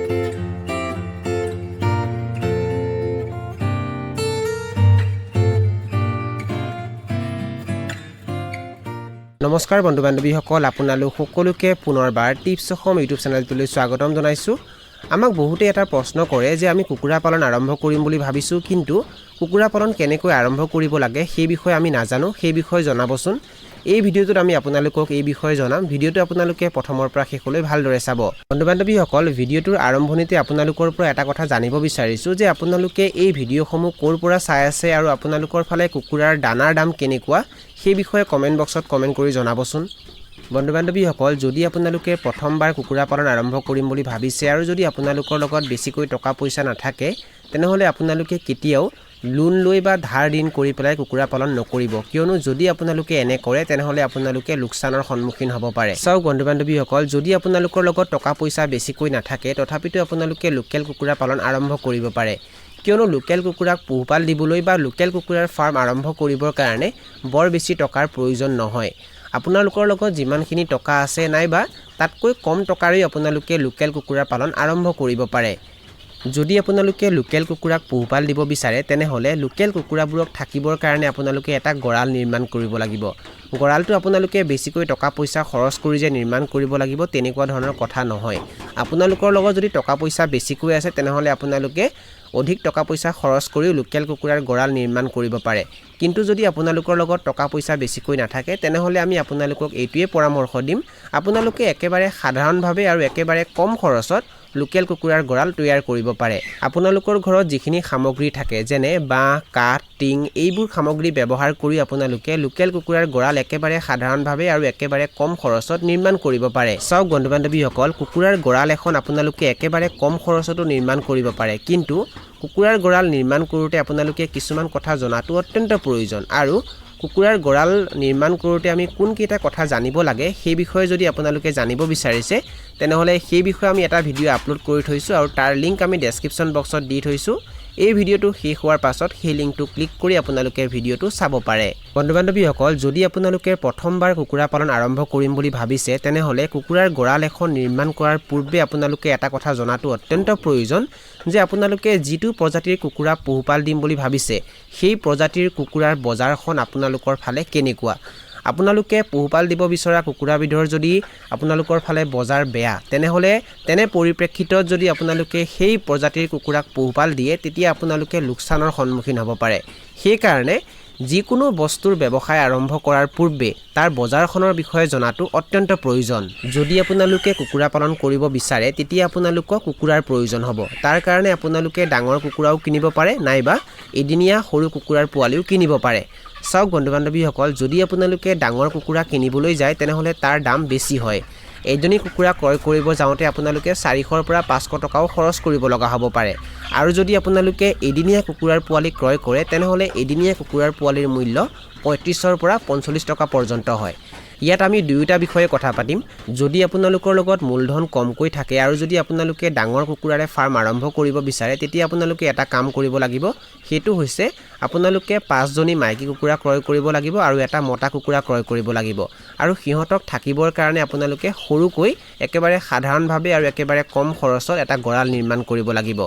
নমস্কাৰ বন্ধু বান্ধৱীসকল আপোনালোক সকলোকে পুনৰবাৰ টিপছ অসম ইউটিউব চেনেলটোলৈ স্বাগতম জনাইছোঁ। আমাক বহুতে এটা প্ৰশ্ন কৰে যে আমি কুকুৰা পালন আৰম্ভ কৰিম বুলি ভাবিছোঁ, কিন্তু কুকুৰা পালন কেনেকৈ আৰম্ভ কৰিব লাগে সেই বিষয়ে আমি নাজানো। সেই বিষয়ে জনাবচোন। এই ভিডিঅ'টোত আমি আপোনালোকক এই বিষয়ে জনাম। ভিডিঅ'টো আপোনালোকে প্ৰথমৰ পৰা শেষলৈ ভালদৰে চাব। বন্ধু বান্ধৱীসকল, ভিডিঅ'টোৰ আৰম্ভণিতে আপোনালোকৰ পৰা এটা কথা জানিব বিচাৰিছোঁ যে আপোনালোকে এই ভিডিঅ'সমূহ ক'ৰ পৰা চাই আছে আৰু আপোনালোকৰ ফালে কুকুৰাৰ দানাৰ দাম কেনেকুৱা সেই বিষয়ে কমেণ্ট বক্সত কমেণ্ট কৰি জনাবচোন। বন্ধু বান্ধৱীসকল, যদি আপোনালোকে প্ৰথমবাৰ কুকুৰা পালন আৰম্ভ কৰিম বুলি ভাবিছে আৰু যদি আপোনালোকৰ লগত বেছিকৈ টকা পইচা নাথাকে, তেনেহ'লে আপোনালোকে কেতিয়াও লোন লৈ বা ধাৰ ঋণ কৰি পেলাই কুকুৰা পালন নকৰিব, কিয়নো যদি আপোনালোকে এনে কৰে তেনেহ'লে আপোনালোকে লোকচানৰ সন্মুখীন হ'ব পাৰে। চাওক বন্ধু বান্ধৱীসকল, যদি আপোনালোকৰ লগত টকা পইচা বেছিকৈ নাথাকে তথাপিতো আপোনালোকে লোকেল কুকুৰা পালন আৰম্ভ কৰিব পাৰে, কিয়নো লোকেল কুকুৰাক পোহপাল দিবলৈ বা লোকেল কুকুৰাৰ ফাৰ্ম আৰম্ভ কৰিবৰ কাৰণে বৰ বেছি টকাৰ প্ৰয়োজন নহয়। আপোনালোকৰ লগত যিমানখিনি টকা আছে নাইবা তাতকৈ কম টকাৰেই আপোনালোকে লোকেল কুকুৰা পালন আৰম্ভ কৰিব পাৰে। যদি আপোনালোকে লোকেল কুকুৰাক পোহপাল দিব বিচাৰে তেনেহ'লে লোকেল কুকুৰাবোৰক থাকিবৰ কাৰণে আপোনালোকে এটা গঁৰাল নিৰ্মাণ কৰিব লাগিব। গঁৰালটো আপোনালোকে বেছিকৈ টকা পইচা খৰচ কৰি যে নিৰ্মাণ কৰিব লাগিব তেনেকুৱা ধৰণৰ কথা নহয়। আপোনালোকৰ লগত যদি টকা পইচা বেছিকৈ আছে তেনেহ'লে আপোনালোকে অধিক টকা পইচা খৰচ কৰি লোকেল কুকুৰাৰ গঁৰাল নিৰ্মাণ কৰিব পাৰে। কিন্তু যদি আপোনালোকৰ লগত টকা পইচা বেছিকৈ নাথাকে তেনেহ'লে আমি আপোনালোকক এইটোৱে পৰামৰ্শ দিম, আপোনালোকে একেবাৰে সাধাৰণভাৱে আৰু একেবাৰে কম খৰচত লোকেল কুকুৰাৰ গঁৰাল তৈয়াৰ কৰিব পাৰে। আপোনালোকৰ ঘৰত যিখিনি সামগ্ৰী থাকে যেনে বাঁহ, কাঠ, টিং এইবোৰ সামগ্ৰী ব্যৱহাৰ কৰি আপোনালোকে লোকেল কুকুৰাৰ গঁৰাল একেবাৰে সাধাৰণভাৱে আৰু একেবাৰে কম খৰচত নিৰ্মাণ কৰিব পাৰে। চাওক বন্ধু বান্ধৱীসকল, কুকুৰাৰ গঁৰাল এখন আপোনালোকে একেবাৰে কম খৰচতো নিৰ্মাণ কৰিব পাৰে, কিন্তু কুকুৰাৰ গঁৰাল নিৰ্মাণ কৰোঁতে আপোনালোকে কিছুমান কথা জনাটো অত্যন্ত প্ৰয়োজন। আৰু কুকুৰাৰ গঁৰাল নিৰ্মাণ কৰোঁতে আমি কোনকেইটা কথা জানিব লাগে সেই বিষয়ে যদি আপোনালোকে জানিব বিচাৰিছে তেনেহ'লে সেই বিষয়ে আমি এটা ভিডিঅ' আপলোড কৰি থৈছোঁ আৰু তাৰ লিংক আমি ডেছক্ৰিপশ্যন বক্সত দি থৈছোঁ। এই ভিডিঅ'টো শেষ হোৱাৰ পাছত সেই লিংকটো ক্লিক কৰি আপোনালোকে ভিডিঅ'টো চাব পাৰে। বন্ধু বান্ধৱীসকল, যদি আপোনালোকে প্ৰথমবাৰ কুকুৰা পালন আৰম্ভ কৰিম বুলি ভাবিছে তেনেহ'লে কুকুৰাৰ গঁৰাল এখন নিৰ্মাণ কৰাৰ পূৰ্বে আপোনালোকে এটা কথা জনাটো অত্যন্ত প্ৰয়োজন যে আপোনালোকে যিটো প্ৰজাতিৰ কুকুৰা পোহপাল দিম বুলি ভাবিছে সেই প্ৰজাতিৰ কুকুৰাৰ বজাৰখন আপোনালোকৰ ফালে কেনেকুৱা। আপোনালোকে পোহপাল দিব বিচৰা কুকুৰাবিধৰ যদি আপোনালোকৰ ফালে বজাৰ বেয়া তেনেহ'লে তেনে পৰিপ্ৰেক্ষিতত যদি আপোনালোকে সেই প্ৰজাতিৰ কুকুৰাক পোহপাল দিয়ে তেতিয়া আপোনালোকে লোকচানৰ সন্মুখীন হ'ব পাৰে। সেইকাৰণে যিকোনো বস্তুৰ ব্যৱসায় আৰম্ভ কৰাৰ পূৰ্বে তাৰ বজাৰখনৰ বিষয়ে জনাটো অত্যন্ত প্ৰয়োজন। যদি আপোনালোকে কুকুৰা পালন কৰিব বিচাৰে তেতিয়া আপোনালোকক কুকুৰাৰ প্ৰয়োজন হ'ব। তাৰ কাৰণে আপোনালোকে ডাঙৰ কুকুৰাও কিনিব পাৰে নাইবা এদিনীয়া সৰু কুকুৰাৰ পোৱালিও কিনিব পাৰে। চাওক বন্ধু বান্ধৱীসকল, যদি আপোনালোকে ডাঙৰ কুকুৰা কিনিবলৈ যায় তেনেহ'লে তাৰ দাম বেছি হয়। এজনী কুকুৰা ক্ৰয় কৰিব যাওঁতে আপোনালোকে 400ৰ পৰা 500 টকাও খৰচ কৰিব লগা হ'ব পাৰে। আৰু যদি আপোনালোকে এদিনীয়া কুকুৰাৰ পোৱালি ক্ৰয় কৰে তেনেহ'লে এদিনীয়া কুকুৰাৰ পোৱালিৰ মূল্য 35ৰ পৰা 45 টকা পৰ্যন্ত হয়। ইয়াত আমি দুয়োটা বিষয়ে কথা পাতিম। যদি আপোনালোকৰ লগত মূলধন কমকৈ থাকে আৰু যদি আপোনালোকে ডাঙৰ কুকুৰাৰে ফাৰ্ম আৰম্ভ কৰিব বিচাৰে তেতিয়া আপোনালোকে এটা কাম কৰিব লাগিব, সেইটো হৈছে আপোনালোকে 5জনী মাইকী কুকুৰা ক্ৰয় কৰিব লাগিব আৰু এটা মতা কুকুৰা ক্ৰয় কৰিব লাগিব। আৰু সিহঁতক থাকিবৰ কাৰণে আপোনালোকে সৰুকৈ একেবাৰে সাধাৰণভাৱে আৰু একেবাৰে কম খৰচত এটা গঁৰাল নিৰ্মাণ কৰিব লাগিব।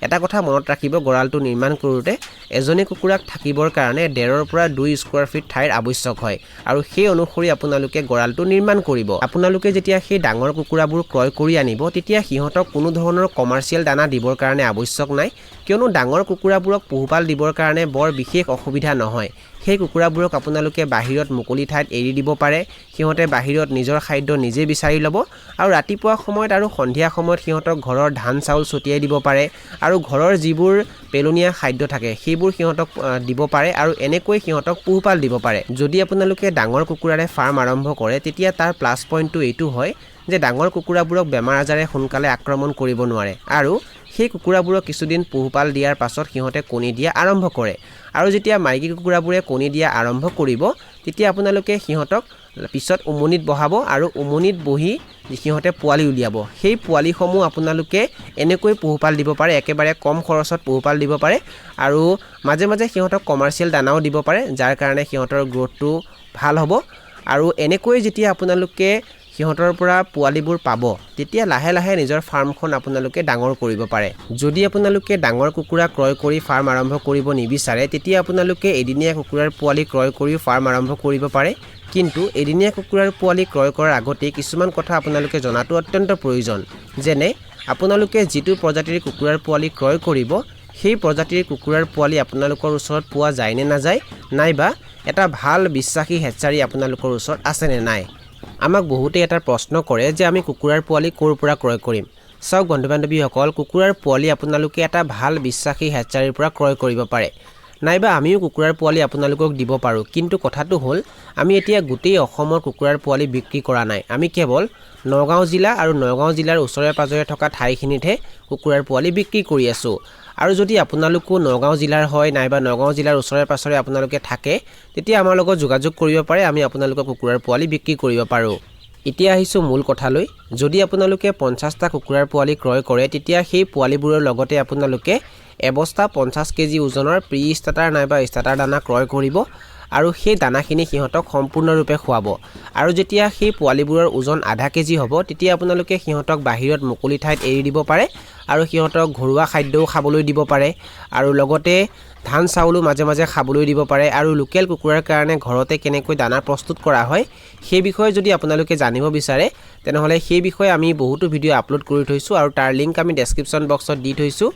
এটা কথা মনত ৰাখিব, গঁৰালটো নিৰ্মাণ কৰোঁতে এজনী কুকুৰাক থাকিবৰ কাৰণে 1.5ৰ পৰা 2 স্কোৱাৰ ফিট ঠাইৰ আৱশ্যক হয় আৰু সেই অনুসৰি আপোনালোকে গঁৰালটো নিৰ্মাণ কৰিব। আপোনালোকে যেতিয়া সেই ডাঙৰ কুকুৰাবোৰ ক্ৰয় কৰি আনিব তেতিয়া সিহঁতক কোনো ধৰণৰ কমাৰ্চিয়েল দানা দিবৰ কাৰণে আৱশ্যক নাই, কিয়নো ডাঙৰ কুকুৰাবোৰক পোহপাল দিবৰ কাৰণে বৰ বিশেষ অসুবিধা নহয়। সেই কুকুৰাবোৰক আপোনালোকে বাহিৰত মুকলি ঠাইত এৰি দিব পাৰে। সিহঁতে বাহিৰত নিজৰ খাদ্য নিজে বিচাৰি ল'ব আৰু ৰাতিপুৱা সময়ত আৰু সন্ধিয়া সময়ত সিহঁতক ঘৰৰ ধান চাউল ছটিয়াই দিব পাৰে আৰু ঘৰৰ যিবোৰ পেলনীয়া খাদ্য থাকে সেইবোৰ সিহঁতক দিব পাৰে আৰু এনেকৈ সিহঁতক পোহপাল দিব পাৰে। যদি আপোনালোকে ডাঙৰ কুকুৰাৰে ফাৰ্ম আৰম্ভ কৰে তেতিয়া তাৰ প্লাছ পইণ্টটো এইটো হয় যে ডাঙৰ কুকুৰাবোৰক বেমাৰ আজাৰে সোনকালে আক্ৰমণ কৰিব নোৱাৰে আৰু সেই কুকুৰাবোৰক কিছুদিন পোহপাল দিয়াৰ পাছত সিহঁতে কণী দিয়া আৰম্ভ কৰে। আৰু যেতিয়া মাইকী কুকুৰাবোৰে কণী দিয়া আৰম্ভ কৰিব তেতিয়া আপোনালোকে সিহঁতক পিছত উমনিত বহাব আৰু উমনিত বহি সিহঁতে পোৱালি উলিয়াব। সেই পোৱালিসমূহ আপোনালোকে এনেকৈ পোহপাল দিব পাৰে, একেবাৰে কম খৰচত পোহপাল দিব পাৰে আৰু মাজে মাজে সিহঁতক কমাৰ্চিয়েল দানাও দিব পাৰে, যাৰ কাৰণে সিহঁতৰ গ্ৰ'থটো ভাল হ'ব। আৰু এনেকৈ যেতিয়া আপোনালোকে সিহঁতৰ পৰা পোৱালিবোৰ পাব তেতিয়া লাহে লাহে নিজৰ ফাৰ্মখন আপোনালোকে ডাঙৰ কৰিব পাৰে যদি আপোনালোকে ডাঙৰ কুকুৰা ক্ৰয় কৰি ফাৰ্ম আৰম্ভ কৰিব নিবিচাৰে তেতিয়া আপোনালোকে এদিনীয়া কুকুৰাৰ পোৱালি ক্ৰয় কৰি ফাৰ্ম আৰম্ভ কৰিব পাৰে কিন্তু এদিনীয়া কুকুৰাৰ পোৱালি ক্ৰয় কৰাৰ আগতে কিছুমান কথা আপোনালোকে জনাটো অত্যন্ত প্ৰয়োজন যেনে আপোনালোকে যিটো প্ৰজাতিৰ কুকুৰাৰ পোৱালি ক্ৰয় কৰিব সেই প্ৰজাতিৰ কুকুৰাৰ পোৱালি আপোনালোকৰ ওচৰত পোৱা যায় নে নাযায় নাইবা এটা ভাল বিশ্বাসী হেচাৰী আপোনালোকৰ ওচৰত আছে নে নাই আমাক বহুতে এটা প্ৰশ্ন কৰে যে আমি কুকুৰাৰ পোৱালি ক'ৰ পৰা ক্ৰয় কৰিম চাওক বন্ধু বান্ধৱীসকল কুকুৰাৰ পোৱালি আপোনালোকে এটা ভাল বিশ্বাসী হেচাৰীৰ পৰা ক্ৰয় কৰিব পাৰে নাইবা আমিও কুকুৰাৰ পোৱালি আপোনালোকক দিব পাৰোঁ কিন্তু কথাটো হ'ল আমি এতিয়া গোটেই অসমৰ কুকুৰাৰ পোৱালি বিক্ৰী কৰা নাই আমি কেৱল নগাঁও জিলা আৰু নগাঁও জিলাৰ ওচৰে পাজৰে থকা ঠাইখিনিতহে কুকুৰাৰ পোৱালি বিক্ৰী কৰি আছোঁ আৰু যদি আপোনালোকো নগাঁও জিলাৰ হয় নাইবা নগাঁও জিলাৰ ওচৰে পাছৰে আপোনালোকে থাকে তেতিয়া আমাৰ লগত যোগাযোগ কৰিব পাৰে আমি আপোনালোকৰ কুকুৰাৰ পোৱালি বিক্ৰী কৰিব পাৰোঁ এতিয়া আহিছোঁ মূল কথালৈ যদি আপোনালোকে 50টা কুকুৰাৰ পোৱালি ক্ৰয় কৰে তেতিয়া সেই পোৱালিবোৰৰ লগতে আপোনালোকে এবস্তা 50 কেজি ওজনৰ প্ৰি ষ্টাৰ্টাৰ নাইবা ষ্টাৰ্টাৰ দানা ক্ৰয় কৰিব আৰু সেই দানাখিনি সিহঁতক সম্পূৰ্ণৰূপে খুৱাব আৰু যেতিয়া সেই পোৱালিবোৰৰ ওজন আধা কেজি হ'ব তেতিয়া আপোনালোকে সিহঁতক বাহিৰত মুকলি ঠাইত এৰি দিব পাৰে আৰু সিহঁতক ঘৰুৱা খাদ্যও খাবলৈ দিব পাৰে আৰু লগতে ধান চাউলো মাজে মাজে খাবলৈ দিব পাৰে আৰু লোকেল কুকুৰাৰ কাৰণে ঘৰতে কেনেকৈ দানা প্ৰস্তুত কৰা হয় সেই বিষয়ে যদি আপোনালোকে জানিব বিচাৰে তেনেহলে সেই বিষয়ে আমি বহুতো ভিডিও আপলোড কৰি থৈছো আৰু তাৰ লিংক আমি ডেসক্ৰিপচন বক্সত দি থৈছো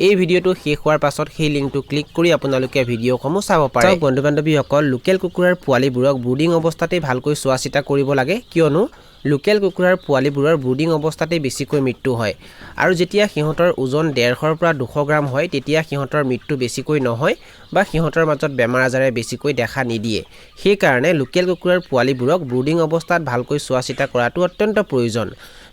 এই ভিডিওটো শেষ হোৱাৰ পাছত সেই লিংকটো ক্লিক কৰি আপোনালোকে ভিডিওসমূহ চাব পাৰে বন্ধু বান্ধৱীসকল লোকেল কুকুৰাৰ পোৱালিবোৰক ব্ৰুডিং অৱস্থাতে ভালকৈ চোৱা চিতা কৰিব লাগে কিয়নো লোকেল কুকুৰাৰ পোৱালিবোৰৰ ব্ৰুডিং অৱস্থাতে বেছিকৈ মৃত্যু হয় আৰু যেতিয়া সিহঁতৰ ওজন 150 পৰা 200 গ্ৰাম হয় তেতিয়া সিহঁতৰ মৃত্যু বেছিকৈ নহয় বা সিহঁতৰ মাজত বেমাৰ আজাৰে বেছিকৈ দেখা নিদিয়ে সেই কাৰণে লোকেল কুকুৰাৰ পোৱালিবোৰক ব্ৰুডিং অৱস্থাত ভালকৈ চোৱা চিতা কৰাটো অত্যন্ত প্ৰয়োজন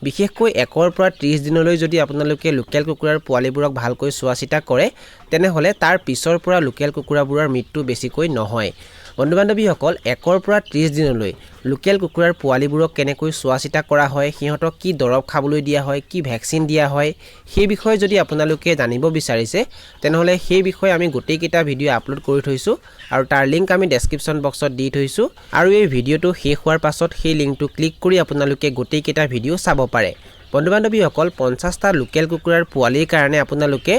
বিশেষকৈ 1 পৰা 30 দিনলৈ যদি আপোনালোকে লোকেল কুকুৰাৰ পোৱালিবোৰক ভালকৈ চোৱা চিতা কৰে তেনেহলে তাৰ পিছৰ পৰা লোকেল কুকুৰাবোৰৰ মৃত্যু বেছিকৈ নহয় বন্ধু বান্ধৱীসকল 1 পৰা 30 দিনলৈ লোকেল কুকুৰাৰ পোৱালিবোৰক কেনেকৈ চোৱা চিতা কৰা হয় সিহঁতক কি দৰৱ খাবলৈ দিয়া হয় কি ভ্যাকচিন দিয়া হয় সেই বিষয়ে যদি আপোনালোকে জানিব বিচাৰিছে তেনেহলে সেই বিষয়ে আমি গোটেইকেইটা ভিডিও আপলোড কৰি থৈছো আৰু তাৰ লিংক আমি ডেসক্ৰিপচন বক্সত দি থৈছো আৰু এই ভিডিওটো শেষ হোৱাৰ পাছত সেই লিংকটো ক্লিক কৰি আপোনালোকে গোটেইকেইটা ভিডিও চাব পাৰে বন্ধু বান্ধৱীসকল 50টা লোকেল কুকুৰাৰ পোৱালিৰ কাৰণে আপোনালোকে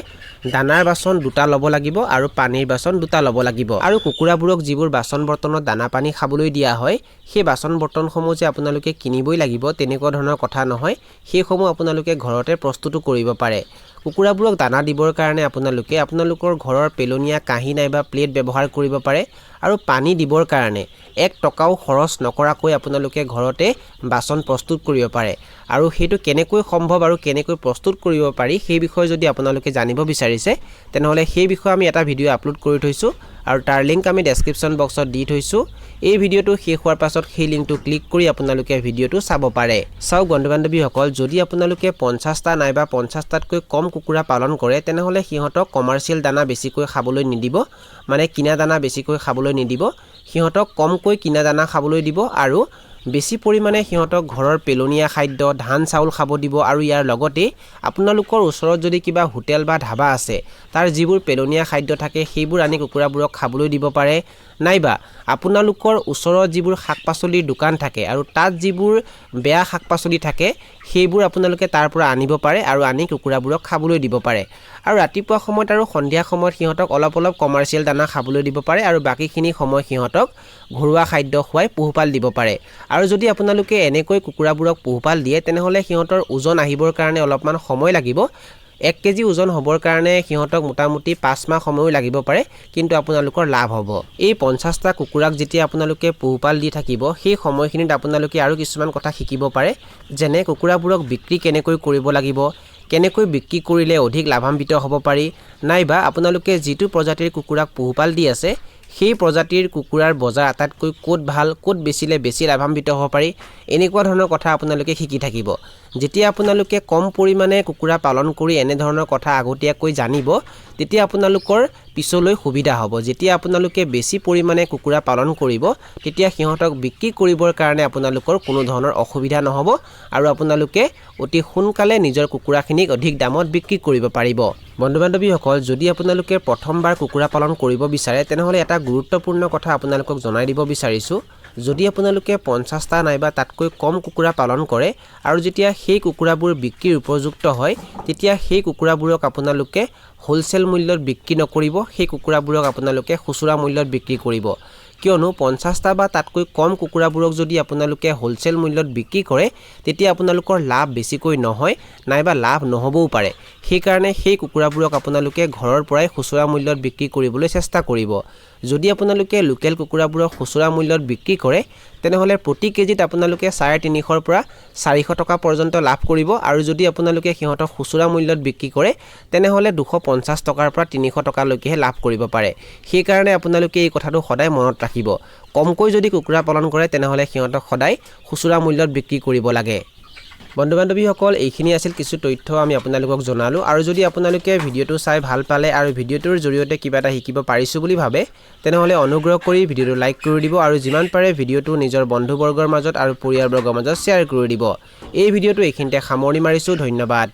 দানাৰ বাচন দুটা ল'ব লাগিব আৰু পানীৰ বাচন দুটা ল'ব লাগিব আৰু কুকুৰাবোৰক যিবোৰ বাচন বৰ্তনত দানা পানী খাবলৈ দিয়া হয় সেই বাচন বৰ্তনসমূহ যে আপোনালোকে কিনিবই লাগিব তেনেকুৱা ধৰণৰ কথা নহয় সেইসমূহ আপোনালোকে ঘৰতে প্ৰস্তুত কৰিব পাৰে কুকুৰাবোৰক দানা দিবৰ কাৰণে আপোনালোকে আপোনালোকৰ ঘৰৰ পেলনীয়া কাঁহী নাইবা প্লেট ব্যৱহাৰ কৰিব পাৰে আৰু পানী দিবৰ কাৰণে 1 টকাও খৰচ নকৰাকৈ আপোনালোকে ঘৰতে বাচন প্ৰস্তুত কৰিব পাৰে আৰু হেতু কেনেকৈ সম্ভৱ আৰু কেনেকৈ প্ৰস্তুত কৰিব পাৰি সেই বিষয়ে যদি আপোনালোকে জানিব বিচাৰিছে তেনেহলে সেই বিষয়ে আমি এটা ভিডিও আপলোড কৰি থৈছো আৰু তাৰ লিংক আমি ডেসক্ৰিপচন বক্সত দি থৈছো এই ভিডিওটো শেষ হোৱাৰ পাছত সেই লিংকটো ক্লিক কৰি আপোনালোকে ভিডিওটো চাব পাৰে চাওক বন্ধু বান্ধৱীসকল যদি আপোনালোকে 50টা নাইবা 50টাতকৈ কম কুকুৰা পালন কৰে তেনেহলে সিহঁতক কমাৰ্চিয়েল দানা বেছিকৈ খাবলৈ নিদিব মানে কিনা দানা বেছিকৈ খাবলৈ নিদিব সিহঁতক কমকৈ কিনা দানা খাবলৈ দিব আৰু বেছি পৰিমাণে সিহঁতক ঘৰৰ পেলনীয়া খাদ্য ধান চাউল খাব দিব আৰু ইয়াৰ লগতে আপোনালোকৰ ওচৰত যদি কিবা হোটেল বা ধাবা আছে তাৰ যিবোৰ পেলনীয়া খাদ্য থাকে সেইবোৰ আনি কুকুৰাবোৰক খাবলৈ দিব পাৰে নাইবা আপোনালোকৰ ওচৰত যিবোৰ শাকপাচলিৰ দোকান থাকে আৰু তাত যিবোৰ বেয়া শাকপাচলি থাকে সেইবোৰ আপোনালোকে তাৰ পৰা আনিব পাৰে আৰু আনি কুকুৰাবোৰক খাবলৈ দিব পাৰে আৰু ৰাতিপুৱা সময়ত আৰু সন্ধিয়া সময়ত সিহঁতক অলপ কমাৰ্চিয়েল দানা খাবলৈ দিব পাৰে আৰু বাকিখিনি সময় সিহঁতক ঘৰুৱা খাদ্য খুৱাই পোহপাল দিব পাৰে আৰু যদি আপোনালোকে এনেকৈ কুকুৰাবোৰক পোহপাল দিয়ে তেনেহলে সিহঁতৰ ওজন আহিবৰ কাৰণে অলপমান সময় লাগিব 1 কেজি ওজন হবৰ কাৰণে সিহঁতক মোটামুটি 5 মাহ সময় লাগিব পাৰে কিন্তু আপোনালোকৰ লাভ হ'ব এই 50টা কুকুৰাক যেতিয়া আপোনালোকে পোহপাল দি থাকিব সেই সময়খিনিত আপোনালোকে আৰু কিছুমান কথা শিকিব পাৰে যেনে কুকুৰাবোৰক বিক্ৰী কেনেকৈ কৰিব লাগিব কেনেকৈ বিক্ৰী কৰিলে অধিক লাভান্বিত হ'ব পাৰি নাইবা আপোনালোকে যিটো প্ৰজাতিৰ কুকুৰাক পোহপাল দি আছে সেই প্ৰজাতিৰ কুকুৰাৰ বজাৰ আটাইতকৈ কোট ভাল কোট বেচিলে বেছি লাভান্বিত হ'ব পাৰি এনেকুৱা ধৰণৰ কথা আপোনালোকে শিকি থাকিব যেতিয়া আপোনালোকে কম পৰিমাণে কুকুৰা পালন কৰি এনে ধৰণৰ কথা আগতীয়াকৈ জানিব তেতিয়া আপোনালোকৰ পিছলৈ সুবিধা হ'ব যেতিয়া আপোনালোকে বেছি পৰিমাণে কুকুৰা পালন কৰিব তেতিয়া সিহঁতক বিক্ৰী কৰিবৰ কাৰণে আপোনালোকৰ কোনো ধৰণৰ অসুবিধা নহ'ব আৰু আপোনালোকে অতি সোনকালে নিজৰ কুকুৰাখিনিক অধিক দামত বিক্ৰী কৰিব পাৰিব বন্ধু বান্ধৱীসকল যদি আপোনালোকে প্ৰথমবাৰ কুকুৰা পালন কৰিব বিচাৰে তেনেহলে এটা গুৰুত্বপূৰ্ণ কথা আপোনালোকক জনাই দিব বিচাৰিছো যদি আপোনালোকে 50টা নাইবা তাতকৈ কম কুকুৰা পালন কৰে আৰু যেতিয়া সেই কুকুৰাবোৰ বিক্ৰীৰ উপযুক্ত হয় তেতিয়া সেই কুকুৰাবোৰক আপোনালোকে হোলসেল মূল্যত বিক্ৰী নকৰিব, সেই কুকুৰাবোৰক আপোনালোকে খুচুৰা মূল্যত বিক্ৰী কৰিব। কিয়নো 50টা বা তাতকৈ কম কুকুৰাবোৰক যদি আপোনালোকে হোলসেল মূল্যত বিক্ৰী কৰে তেতিয়া আপোনালোকৰ লাভ বেছিকৈ নহয় নাইবা লাভ নহবও পাৰে। সেইকাৰণে সেই কুকুৰাবোৰক আপোনালোকে ঘৰৰ পৰাই খুচুৰা মূল্যত বিক্ৰী কৰিবলৈ চেষ্টা কৰিব। যদি আপোনালোকে লোকেল কুকুৰাবোৰক খুচুৰা মূল্যত বিক্ৰী কৰে তেনেহলে প্ৰতি কেজিত আপোনালোকে 350ৰ পৰা 400 টকা পৰ্যন্ত লাভ কৰিব আৰু যদি আপোনালোকে সিহঁতক খুচুৰা মূল্যত বিক্ৰী কৰে তেনেহলে 250 টকাৰ পৰা 300 টকালৈকেহে লাভ কৰিব পাৰে। সেই কাৰণে আপোনালোকে এই কথাটো সদায় মনত ৰাখিব। কমকৈ যদি কুকুৰা পালন কৰে তেনেহলে সিহঁতক সদায় খুচুৰা মূল্যত বিক্ৰী কৰিব লাগে। বন্ধু বান্ধৱীসকল, এইখিনি আছিল কিছু তথ্য আমি আপোনালোকক জনালো আৰু যদি আপোনালোকে ভিডিঅ'টো চাই ভাল পালে আৰু ভিডিঅ'টোৰ জৰিয়তে কিবা এটা শিকিব পাৰিছো বুলি ভাবে তেনেহলে অনুগ্ৰহ কৰি ভিডিঅ'টো লাইক কৰি দিব আৰু যিমান পাৰে ভিডিঅ'টো নিজৰ বন্ধুবৰ্গৰ মাজত আৰু পৰিয়ালবৰ্গৰ মাজত শ্বেয়াৰ কৰি দিব। এই ভিডিঅ'টো এইখিনিতে সামৰণি মাৰিছো। ধন্যবাদ।